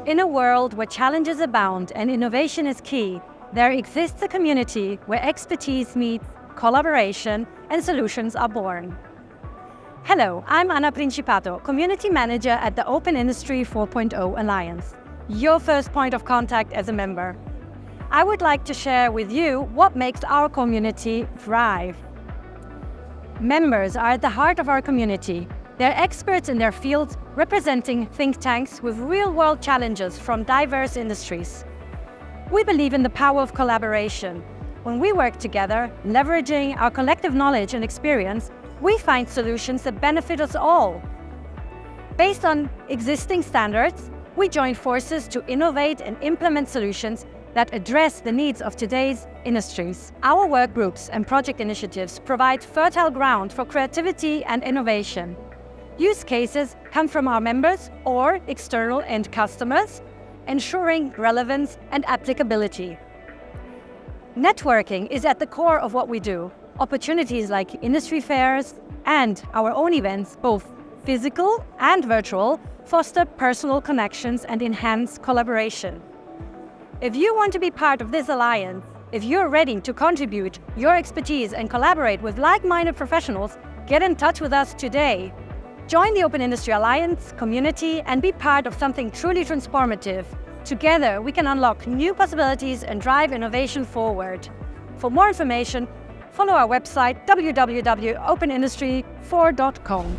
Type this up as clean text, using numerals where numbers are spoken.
In a world where challenges abound and innovation is key, there exists a community where expertise meets collaboration and solutions are born. Hello, I'm Anna Principato, Community Manager at the Open Industry 4.0 Alliance, your first point of contact as a member. I would like to share with you what makes our community thrive. Members are at the heart of our community. They're experts in their fields, representing think tanks with real-world challenges from diverse industries. We believe in the power of collaboration. When we work together, leveraging our collective knowledge and experience, we find solutions that benefit us all. Based on existing standards, we join forces to innovate and implement solutions that address the needs of today's industries. Our work groups and project initiatives provide fertile ground for creativity and innovation. Use cases come from our members or external end customers, ensuring relevance and applicability. Networking is at the core of what we do. Opportunities like industry fairs and our own events, both physical and virtual, foster personal connections and enhance collaboration. If you want to be part of this alliance, if you're ready to contribute your expertise and collaborate with like-minded professionals, get in touch with us today. Join the Open Industry Alliance community and be part of something truly transformative. Together, we can unlock new possibilities and drive innovation forward. For more information, follow our website www.openindustry4.com.